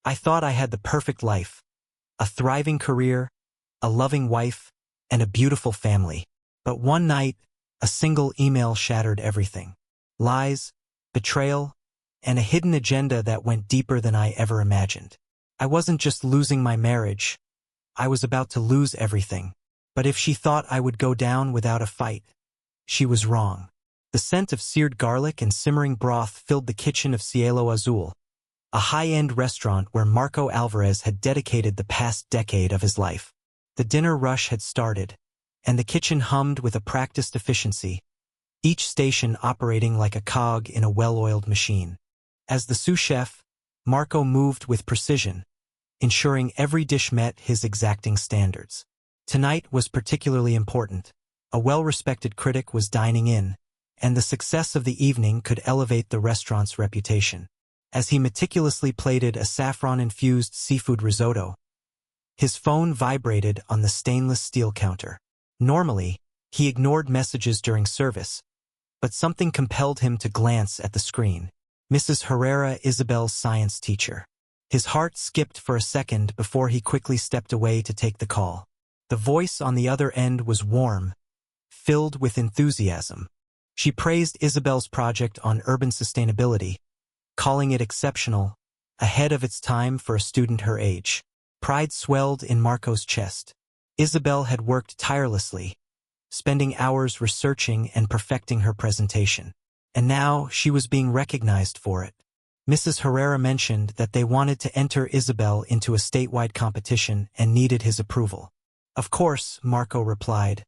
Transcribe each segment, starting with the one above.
I thought I had the perfect life, a thriving career, a loving wife, and a beautiful family. But one night, a single email shattered everything. Lies, betrayal, and a hidden agenda that went deeper than I ever imagined. I wasn't just losing my marriage, I was about to lose everything. But if she thought I would go down without a fight, she was wrong. The scent of seared garlic and simmering broth filled the kitchen of Cielo Azul, a high-end restaurant where Marco Alvarez had dedicated the past decade of his life. The dinner rush had started, and the kitchen hummed with a practiced efficiency, each station operating like a cog in a well-oiled machine. As the sous chef, Marco moved with precision, ensuring every dish met his exacting standards. Tonight was particularly important. A well-respected critic was dining in, and the success of the evening could elevate the restaurant's reputation. As he meticulously plated a saffron-infused seafood risotto, his phone vibrated on the stainless steel counter. Normally, he ignored messages during service, but something compelled him to glance at the screen. Mrs. Herrera, Isabel's science teacher. His heart skipped for a second before he quickly stepped away to take the call. The voice on the other end was warm, filled with enthusiasm. She praised Isabel's project on urban sustainability, calling it exceptional, ahead of its time for a student her age. Pride swelled in Marco's chest. Isabel had worked tirelessly, spending hours researching and perfecting her presentation. And now she was being recognized for it. Mrs. Herrera mentioned that they wanted to enter Isabel into a statewide competition and needed his approval. Of course, Marco replied,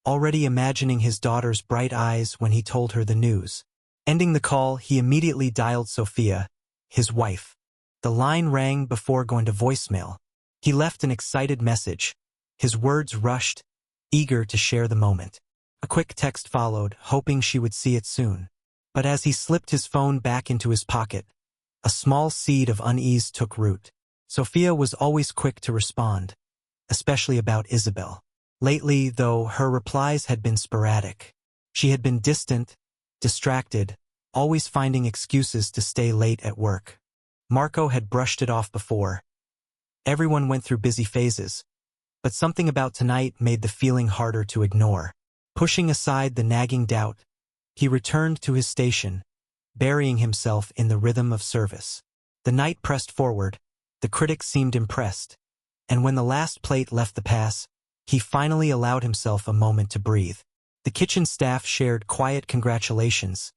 already imagining his daughter's bright eyes when he told her the news. Ending the call, he immediately dialed Sophia, his wife. The line rang before going to voicemail. He left an excited message, his words rushed, eager to share the moment. A quick text followed, hoping she would see it soon. But as he slipped his phone back into his pocket, a small seed of unease took root. Sophia was always quick to respond, especially about Isabel. Lately, though, her replies had been sporadic. She had been distant, distracted, always finding excuses to stay late at work. Marco had brushed it off before. Everyone went through busy phases, but something about tonight made the feeling harder to ignore. Pushing aside the nagging doubt, he returned to his station, burying himself in the rhythm of service. The night pressed forward, the critic seemed impressed, and when the last plate left the pass, he finally allowed himself a moment to breathe. The kitchen staff shared quiet congratulations,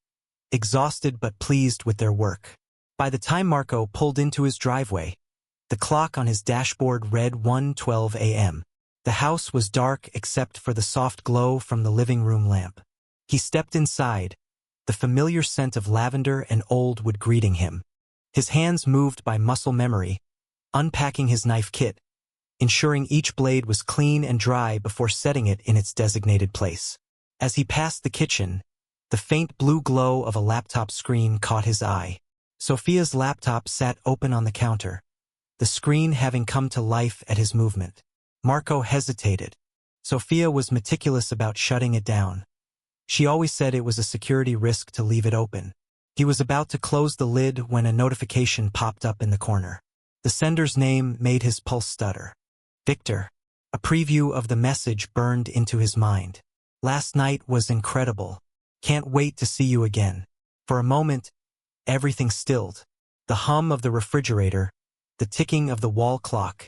exhausted but pleased with their work. By the time Marco pulled into his driveway, the clock on his dashboard read 1:12 a.m. The house was dark except for the soft glow from the living room lamp. He stepped inside, the familiar scent of lavender and old wood greeting him. His hands moved by muscle memory, unpacking his knife kit, ensuring each blade was clean and dry before setting it in its designated place. As he passed the kitchen, the faint blue glow of a laptop screen caught his eye. Sophia's laptop sat open on the counter, the screen having come to life at his movement. Marco hesitated. Sophia was meticulous about shutting it down. She always said it was a security risk to leave it open. He was about to close the lid when a notification popped up in the corner. The sender's name made his pulse stutter. Victor. A preview of the message burned into his mind. Last night was incredible. Can't wait to see you again. For a moment, everything stilled. The hum of the refrigerator, the ticking of the wall clock.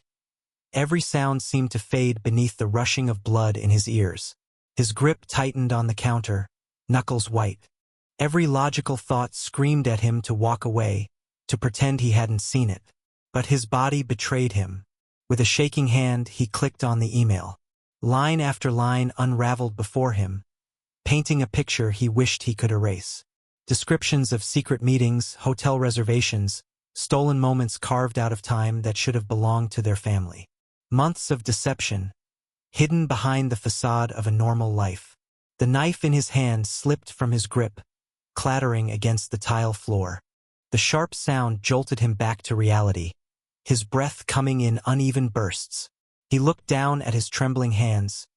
Every sound seemed to fade beneath the rushing of blood in his ears. His grip tightened on the counter, knuckles white. Every logical thought screamed at him to walk away, to pretend he hadn't seen it. But his body betrayed him. With a shaking hand, he clicked on the email. Line after line unraveled before him, painting a picture he wished he could erase. Descriptions of secret meetings, hotel reservations, stolen moments carved out of time that should have belonged to their family. Months of deception, hidden behind the facade of a normal life. The knife in his hand slipped from his grip, clattering against the tile floor. The sharp sound jolted him back to reality, his breath coming in uneven bursts. He looked down at his trembling hands,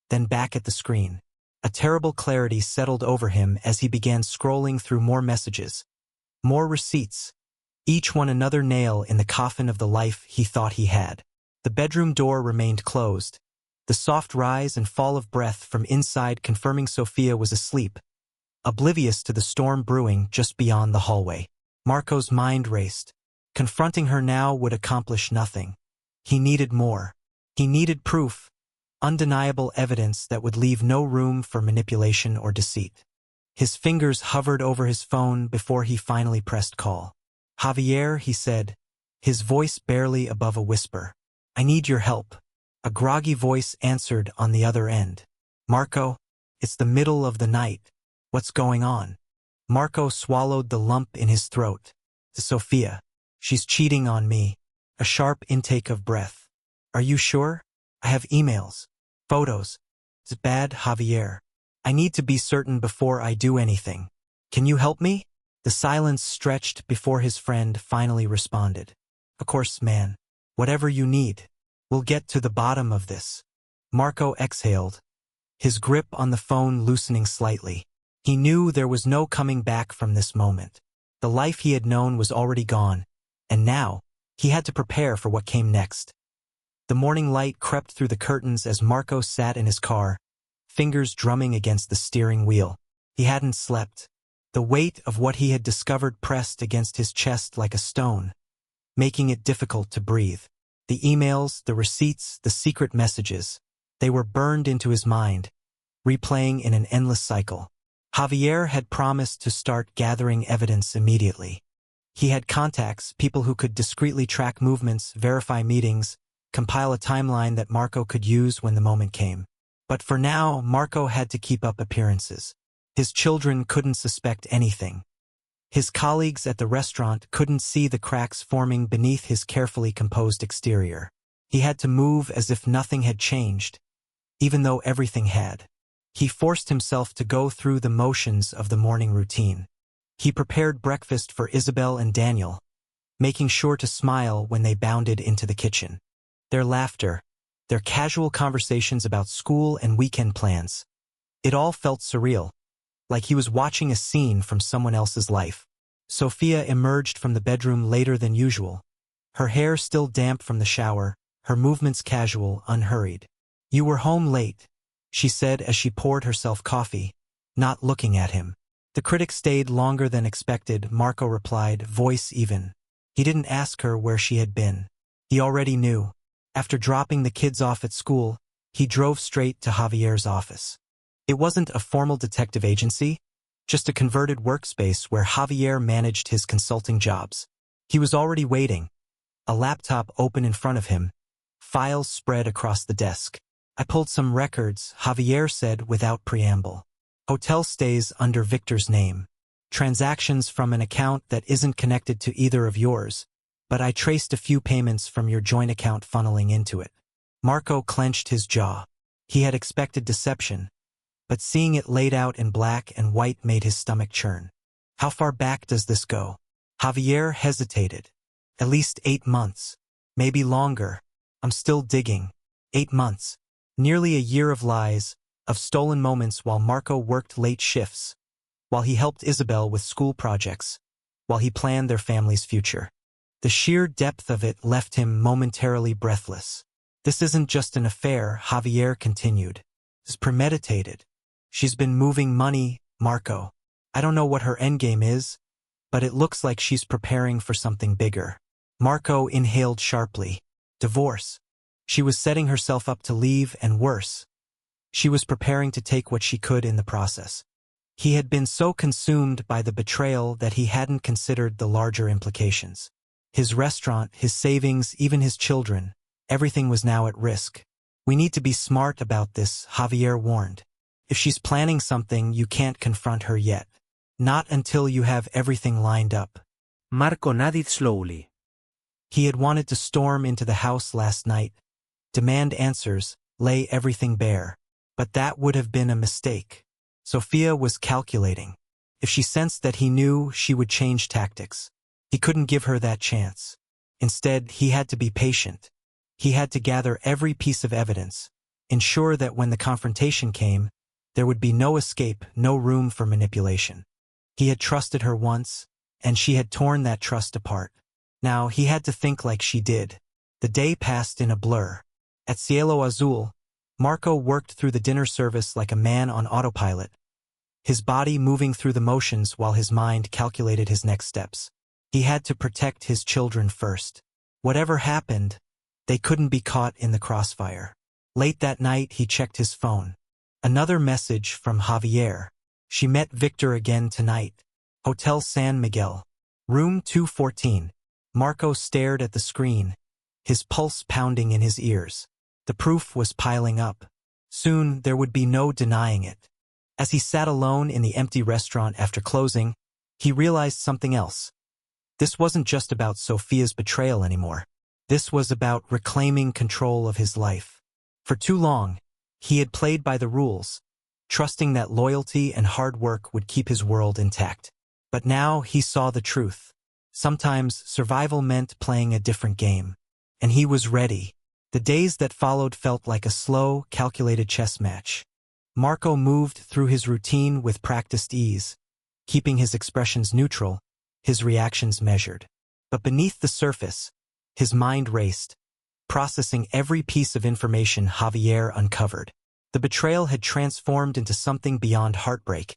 then back at the screen. A terrible clarity settled over him as he began scrolling through more messages, more receipts, each one another nail in the coffin of the life he thought he had. The bedroom door remained closed, the soft rise and fall of breath from inside confirming Sophia was asleep, oblivious to the storm brewing just beyond the hallway. Marco's mind raced. Confronting her now would accomplish nothing. He needed more. He needed proof, undeniable evidence that would leave no room for manipulation or deceit. His fingers hovered over his phone before he finally pressed call. "Javier," he said, his voice barely above a whisper. "I need your help." A groggy voice answered on the other end. "Marco, it's the middle of the night. What's going on?" Marco swallowed the lump in his throat. "Sophia. She's cheating on me." A sharp intake of breath. "Are you sure? I have emails. Photos. It's bad, Javier. I need to be certain before I do anything. Can you help me?" The silence stretched before his friend finally responded. "Of course, man. Whatever you need. We'll get to the bottom of this." Marco exhaled, his grip on the phone loosening slightly. He knew there was no coming back from this moment. The life he had known was already gone, and now he had to prepare for what came next. The morning light crept through the curtains as Marco sat in his car, fingers drumming against the steering wheel. He hadn't slept. The weight of what he had discovered pressed against his chest like a stone, making it difficult to breathe. The emails, the receipts, the secret messages, they were burned into his mind, replaying in an endless cycle. Javier had promised to start gathering evidence immediately. He had contacts, people who could discreetly track movements, verify meetings, compile a timeline that Marco could use when the moment came. But for now, Marco had to keep up appearances. His children couldn't suspect anything. His colleagues at the restaurant couldn't see the cracks forming beneath his carefully composed exterior. He had to move as if nothing had changed, even though everything had. He forced himself to go through the motions of the morning routine. He prepared breakfast for Isabel and Daniel, making sure to smile when they bounded into the kitchen. Their laughter, their casual conversations about school and weekend plans. It all felt surreal, like he was watching a scene from someone else's life. Sophia emerged from the bedroom later than usual, her hair still damp from the shower, her movements casual, unhurried. "You were home late," she said as she poured herself coffee, not looking at him. "The critic stayed longer than expected," Marco replied, voice even. He didn't ask her where she had been. He already knew. After dropping the kids off at school, he drove straight to Javier's office. It wasn't a formal detective agency, just a converted workspace where Javier managed his consulting jobs. He was already waiting, a laptop open in front of him, files spread across the desk. "I pulled some records," Javier said without preamble. "Hotel stays under Victor's name. Transactions from an account that isn't connected to either of yours, but I traced a few payments from your joint account funneling into it." Marco clenched his jaw. He had expected deception, but seeing it laid out in black and white made his stomach churn. "How far back does this go?" Javier hesitated. "At least 8 months. Maybe longer. I'm still digging." 8 months. Nearly a year of lies, of stolen moments while Marco worked late shifts, while he helped Isabel with school projects, while he planned their family's future. The sheer depth of it left him momentarily breathless. "This isn't just an affair," Javier continued. "It's premeditated. She's been moving money, Marco. I don't know what her endgame is, but it looks like she's preparing for something bigger." Marco inhaled sharply. Divorce. She was setting herself up to leave, and worse, she was preparing to take what she could in the process. He had been so consumed by the betrayal that he hadn't considered the larger implications. His restaurant, his savings, even his children, everything was now at risk. "We need to be smart about this," Javier warned. "If she's planning something, you can't confront her yet. Not until you have everything lined up." Marco nodded slowly. He had wanted to storm into the house last night, demand answers, lay everything bare. But that would have been a mistake. Sophia was calculating. If she sensed that he knew, she would change tactics. He couldn't give her that chance. Instead, he had to be patient. He had to gather every piece of evidence, ensure that when the confrontation came, there would be no escape, no room for manipulation. He had trusted her once, and she had torn that trust apart. Now he had to think like she did. The day passed in a blur. At Cielo Azul, Marco worked through the dinner service like a man on autopilot, his body moving through the motions while his mind calculated his next steps. He had to protect his children first. Whatever happened, they couldn't be caught in the crossfire. Late that night, he checked his phone. Another message from Javier. She met Victor again tonight. Hotel San Miguel. Room 214. Marco stared at the screen, his pulse pounding in his ears. The proof was piling up. Soon, there would be no denying it. As he sat alone in the empty restaurant after closing, he realized something else. This wasn't just about Sofia's betrayal anymore. This was about reclaiming control of his life. For too long, he had played by the rules, trusting that loyalty and hard work would keep his world intact. But now he saw the truth. Sometimes survival meant playing a different game. And he was ready. The days that followed felt like a slow, calculated chess match. Marco moved through his routine with practiced ease, keeping his expressions neutral, his reactions measured. But beneath the surface, his mind raced, processing every piece of information Javier uncovered. The betrayal had transformed into something beyond heartbreak.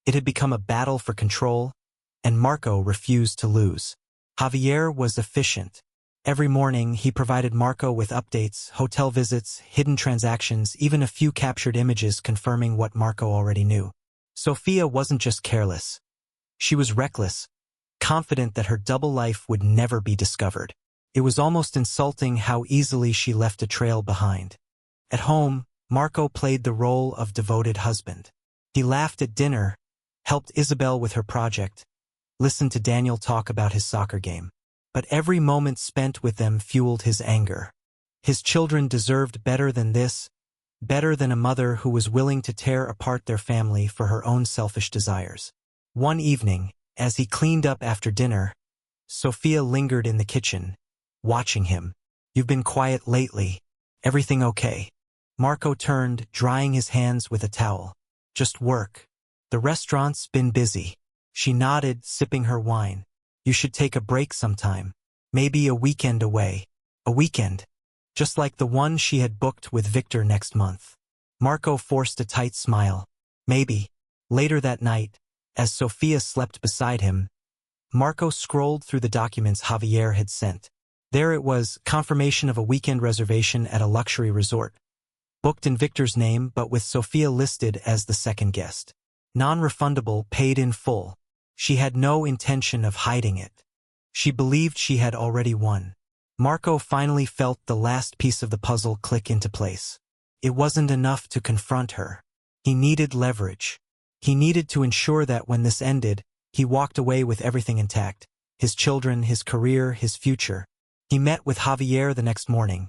It had become a battle for control, and Marco refused to lose. Javier was efficient. Every morning, he provided Marco with updates, hotel visits, hidden transactions, even a few captured images confirming what Marco already knew. Sofia wasn't just careless. She was reckless, confident that her double life would never be discovered. It was almost insulting how easily she left a trail behind. At home, Marco played the role of devoted husband. He laughed at dinner, helped Isabel with her project, listened to Daniel talk about his soccer game. But every moment spent with them fueled his anger. His children deserved better than this, better than a mother who was willing to tear apart their family for her own selfish desires. One evening, as he cleaned up after dinner, Sofia lingered in the kitchen, watching him. "You've been quiet lately. Everything okay?" Marco turned, drying his hands with a towel. "Just work. The restaurant's been busy." She nodded, sipping her wine. "You should take a break sometime. Maybe a weekend away." A weekend, just like the one she had booked with Victor next month. Marco forced a tight smile. Maybe. Later that night, as Sofia slept beside him, Marco scrolled through the documents Javier had sent. There it was, confirmation of a weekend reservation at a luxury resort. Booked in Victor's name but with Sofia listed as the second guest. Non-refundable, paid in full. She had no intention of hiding it. She believed she had already won. Marco finally felt the last piece of the puzzle click into place. It wasn't enough to confront her. He needed leverage. He needed to ensure that when this ended, he walked away with everything intact. His children, his career, his future. He met with Javier the next morning,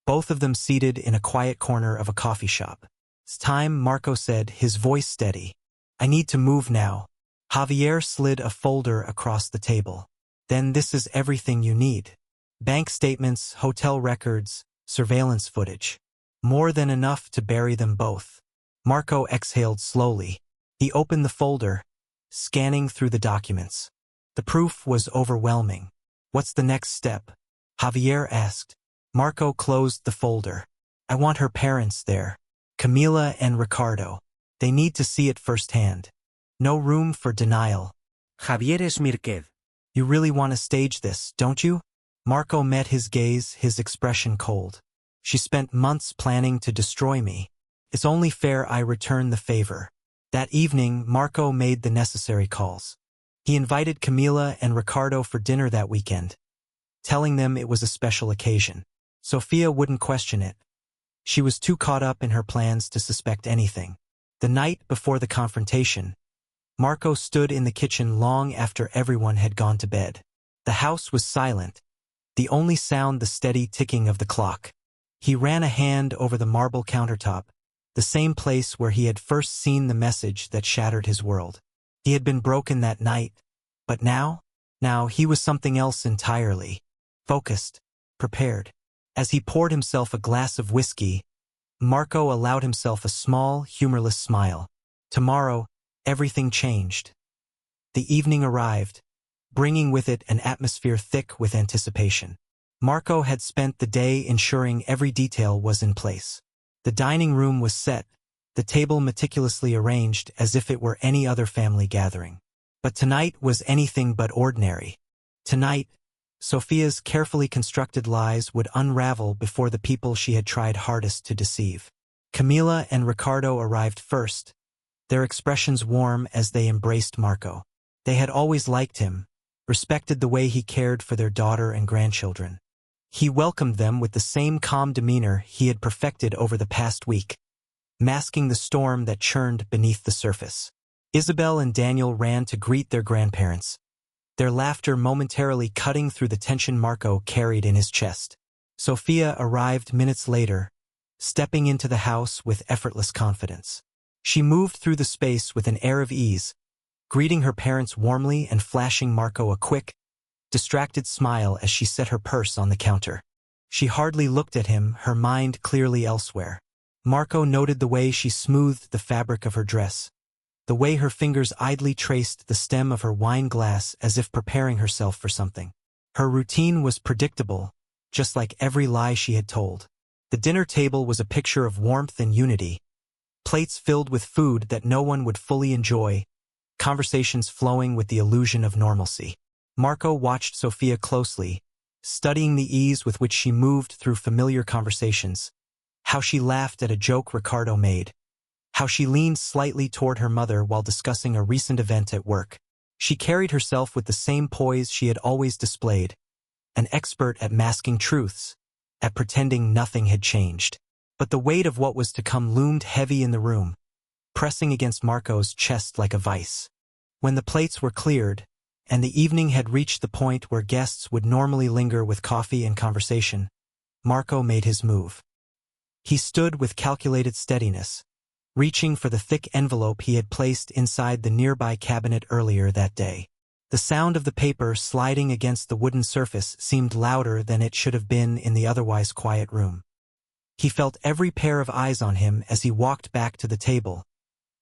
both of them seated in a quiet corner of a coffee shop. "It's time," Marco said, his voice steady. "I need to move now." Javier slid a folder across the table. "Then this is everything you need. Bank statements, hotel records, surveillance footage. More than enough to bury them both." Marco exhaled slowly. He opened the folder, scanning through the documents. The proof was overwhelming. "What's the next step?" Javier asked. Marco closed the folder. "I want her parents there. Camila and Ricardo. They need to see it firsthand. No room for denial." Javier Esmirquez. "You really want to stage this, don't you?" Marco met his gaze, his expression cold. "She spent months planning to destroy me. It's only fair I return the favor." That evening, Marco made the necessary calls. He invited Camila and Ricardo for dinner that weekend, telling them it was a special occasion. Sofia wouldn't question it. She was too caught up in her plans to suspect anything. The night before the confrontation, Marco stood in the kitchen long after everyone had gone to bed. The house was silent, the only sound the steady ticking of the clock. He ran a hand over the marble countertop, the same place where he had first seen the message that shattered his world. He had been broken that night, but now he was something else entirely. Focused, prepared. As he poured himself a glass of whiskey, Marco allowed himself a small, humorless smile. Tomorrow, everything changed. The evening arrived. bringing with it an atmosphere thick with anticipation. Marco had spent the day ensuring every detail was in place. The dining room was set, the table meticulously arranged as if it were any other family gathering. But tonight was anything but ordinary. Tonight, Sophia's carefully constructed lies would unravel before the people she had tried hardest to deceive. Camila and Ricardo arrived first, their expressions warm as they embraced Marco. They had always liked him, respected the way he cared for their daughter and grandchildren. He welcomed them with the same calm demeanor he had perfected over the past week, masking the storm that churned beneath the surface. Isabel and Daniel ran to greet their grandparents, their laughter momentarily cutting through the tension Marco carried in his chest. Sophia arrived minutes later, stepping into the house with effortless confidence. She moved through the space with an air of ease, greeting her parents warmly and flashing Marco a quick, distracted smile as she set her purse on the counter. She hardly looked at him, her mind clearly elsewhere. Marco noted the way she smoothed the fabric of her dress, the way her fingers idly traced the stem of her wine glass as if preparing herself for something. Her routine was predictable, just like every lie she had told. The dinner table was a picture of warmth and unity, plates filled with food that no one would fully enjoy, conversations flowing with the illusion of normalcy. Marco watched Sophia closely, studying the ease with which she moved through familiar conversations, how she laughed at a joke Ricardo made, how she leaned slightly toward her mother while discussing a recent event at work. She carried herself with the same poise she had always displayed, an expert at masking truths, at pretending nothing had changed. But the weight of what was to come loomed heavy in the room, pressing against Marco's chest like a vice. When the plates were cleared, and the evening had reached the point where guests would normally linger with coffee and conversation, Marco made his move. He stood with calculated steadiness, reaching for the thick envelope he had placed inside the nearby cabinet earlier that day. The sound of the paper sliding against the wooden surface seemed louder than it should have been in the otherwise quiet room. He felt every pair of eyes on him as he walked back to the table,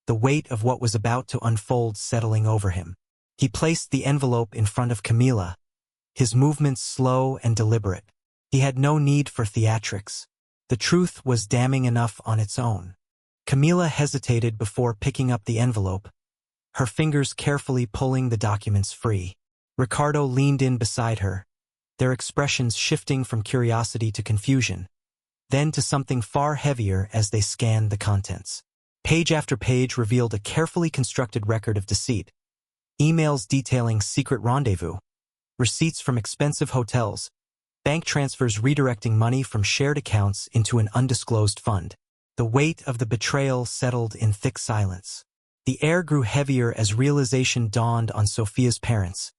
the weight of what was about to unfold settling over him. He placed the envelope in front of Camila, his movements slow and deliberate. He had no need for theatrics. The truth was damning enough on its own. Camila hesitated before picking up the envelope, her fingers carefully pulling the documents free. Ricardo leaned in beside her, their expressions shifting from curiosity to confusion, then to something far heavier as they scanned the contents. Page after page revealed a carefully constructed record of deceit, emails detailing secret rendezvous, receipts from expensive hotels, bank transfers redirecting money from shared accounts into an undisclosed fund. The weight of the betrayal settled in thick silence. The air grew heavier as realization dawned on Sophia's parents,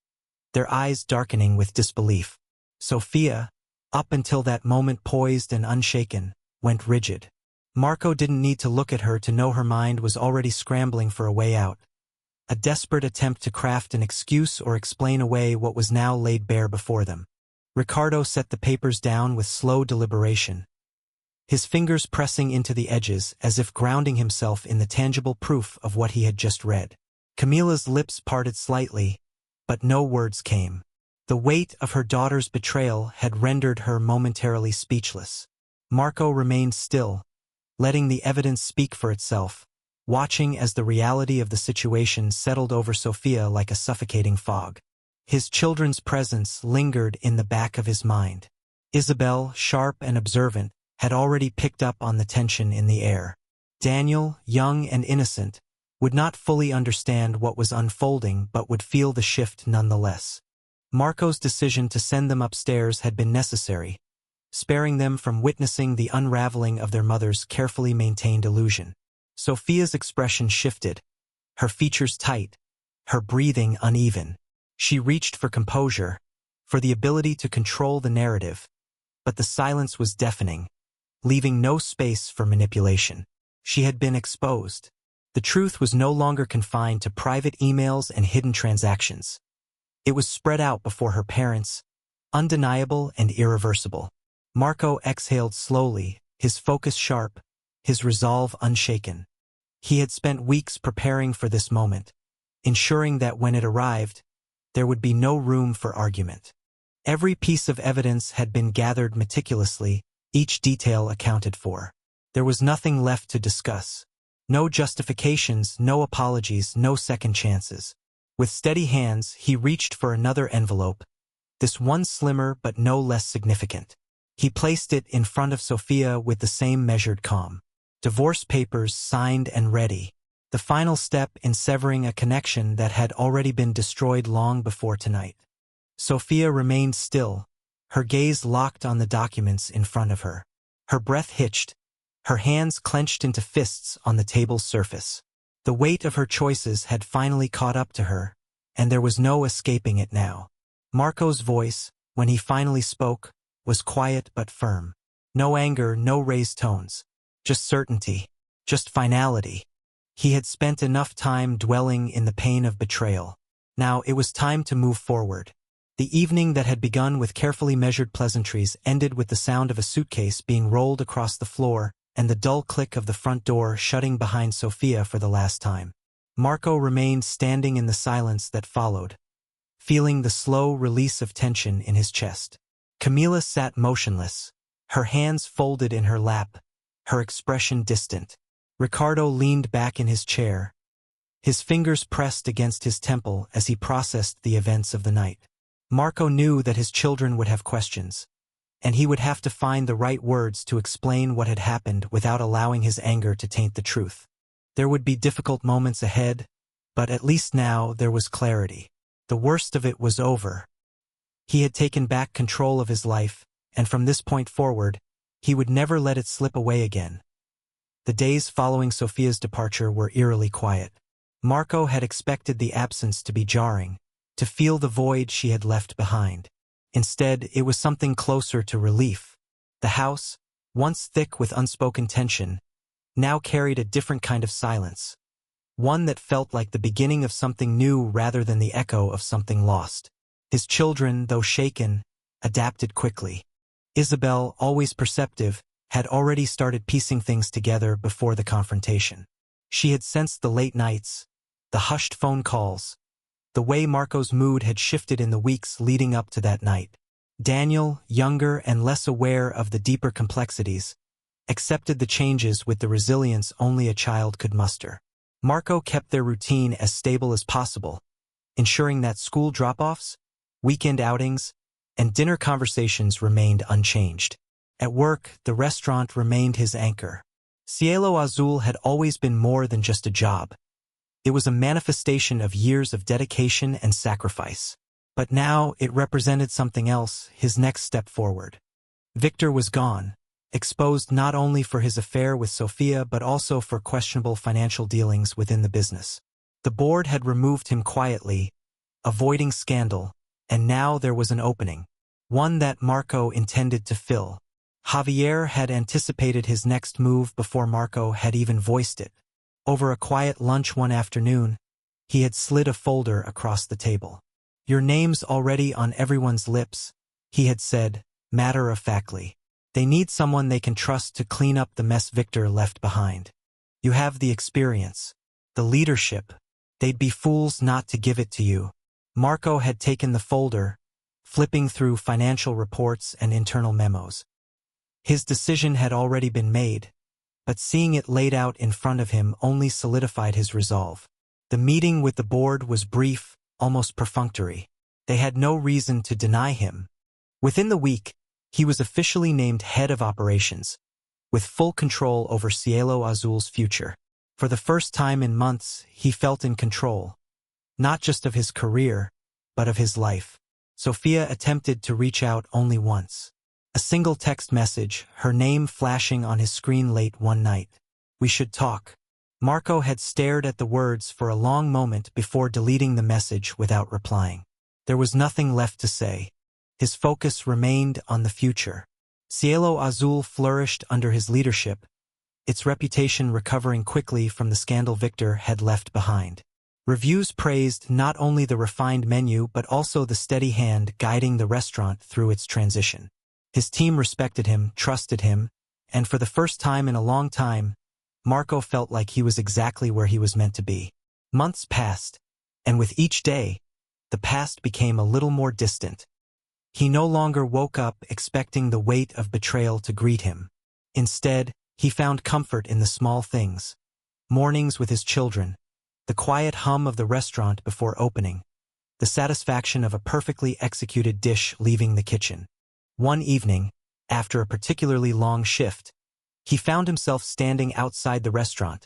their eyes darkening with disbelief. Sophia, up until that moment poised and unshaken, went rigid. Marco didn't need to look at her to know her mind was already scrambling for a way out, a desperate attempt to craft an excuse or explain away what was now laid bare before them. Ricardo set the papers down with slow deliberation, his fingers pressing into the edges as if grounding himself in the tangible proof of what he had just read. Camila's lips parted slightly, but no words came. The weight of her daughter's betrayal had rendered her momentarily speechless. Marco remained still, letting the evidence speak for itself, watching as the reality of the situation settled over Sophia like a suffocating fog. His children's presence lingered in the back of his mind. Isabel, sharp and observant, had already picked up on the tension in the air. Daniel, young and innocent, would not fully understand what was unfolding but would feel the shift nonetheless. Marco's decision to send them upstairs had been necessary, sparing them from witnessing the unraveling of their mother's carefully maintained illusion. Sophia's expression shifted, her features tight, her breathing uneven. She reached for composure, for the ability to control the narrative, but the silence was deafening, leaving no space for manipulation. She had been exposed. The truth was no longer confined to private emails and hidden transactions. It was spread out before her parents, undeniable and irreversible. Marco exhaled slowly, his focus sharp, his resolve unshaken. He had spent weeks preparing for this moment, ensuring that when it arrived, there would be no room for argument. Every piece of evidence had been gathered meticulously, each detail accounted for. There was nothing left to discuss. No justifications, no apologies, no second chances. With steady hands, he reached for another envelope, this one slimmer but no less significant. He placed it in front of Sophia with the same measured calm. Divorce papers signed and ready. The final step in severing a connection that had already been destroyed long before tonight. Sophia remained still, her gaze locked on the documents in front of her. Her breath hitched, her hands clenched into fists on the table's surface. The weight of her choices had finally caught up to her, and there was no escaping it now. Marco's voice, when he finally spoke, was quiet but firm. No anger, no raised tones. Just certainty. Just finality. He had spent enough time dwelling in the pain of betrayal. Now it was time to move forward. The evening that had begun with carefully measured pleasantries ended with the sound of a suitcase being rolled across the floor and the dull click of the front door shutting behind Sophia for the last time. Marco remained standing in the silence that followed, feeling the slow release of tension in his chest. Camila sat motionless, her hands folded in her lap, her expression distant. Ricardo leaned back in his chair, his fingers pressed against his temple as he processed the events of the night. Marco knew that his children would have questions, and he would have to find the right words to explain what had happened without allowing his anger to taint the truth. There would be difficult moments ahead, but at least now there was clarity. The worst of it was over. He had taken back control of his life, and from this point forward, he would never let it slip away again. The days following Sophia's departure were eerily quiet. Marco had expected the absence to be jarring, to feel the void she had left behind. Instead, it was something closer to relief. The house, once thick with unspoken tension, now carried a different kind of silence, one that felt like the beginning of something new rather than the echo of something lost. His children, though shaken, adapted quickly. Isabel, always perceptive, had already started piecing things together before the confrontation. She had sensed the late nights, the hushed phone calls, the way Marco's mood had shifted in the weeks leading up to that night. Daniel, younger and less aware of the deeper complexities, accepted the changes with the resilience only a child could muster. Marco kept their routine as stable as possible, ensuring that school drop-offs, weekend outings, and dinner conversations remained unchanged. At work, the restaurant remained his anchor. Cielo Azul had always been more than just a job. It was a manifestation of years of dedication and sacrifice. But now it represented something else, his next step forward. Victor was gone, exposed not only for his affair with Sophia but also for questionable financial dealings within the business. The board had removed him quietly, avoiding scandal, and now there was an opening, one that Marco intended to fill. Javier had anticipated his next move before Marco had even voiced it. Over a quiet lunch one afternoon, he had slid a folder across the table. "Your name's already on everyone's lips," he had said, matter-of-factly. "They need someone they can trust to clean up the mess Victor left behind. You have the experience, the leadership. They'd be fools not to give it to you." Marco had taken the folder, flipping through financial reports and internal memos. His decision had already been made, but seeing it laid out in front of him only solidified his resolve. The meeting with the board was brief, almost perfunctory. They had no reason to deny him. Within the week, he was officially named head of operations, with full control over Cielo Azul's future. For the first time in months, he felt in control, not just of his career, but of his life. Sophia attempted to reach out only once. A single text message, her name flashing on his screen late one night. "We should talk." Marco had stared at the words for a long moment before deleting the message without replying. There was nothing left to say. His focus remained on the future. Cielo Azul flourished under his leadership, its reputation recovering quickly from the scandal Victor had left behind. Reviews praised not only the refined menu but also the steady hand guiding the restaurant through its transition. His team respected him, trusted him, and for the first time in a long time, Marco felt like he was exactly where he was meant to be. Months passed, and with each day, the past became a little more distant. He no longer woke up expecting the weight of betrayal to greet him. Instead, he found comfort in the small things. Mornings with his children, the quiet hum of the restaurant before opening, the satisfaction of a perfectly executed dish leaving the kitchen. One evening, after a particularly long shift, he found himself standing outside the restaurant,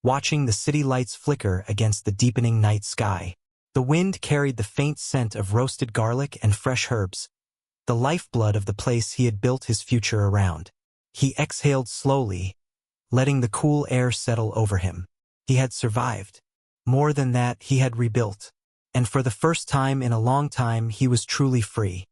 watching the city lights flicker against the deepening night sky. The wind carried the faint scent of roasted garlic and fresh herbs, the lifeblood of the place he had built his future around. He exhaled slowly, letting the cool air settle over him. He had survived. More than that, he had rebuilt. And for the first time in a long time, he was truly free.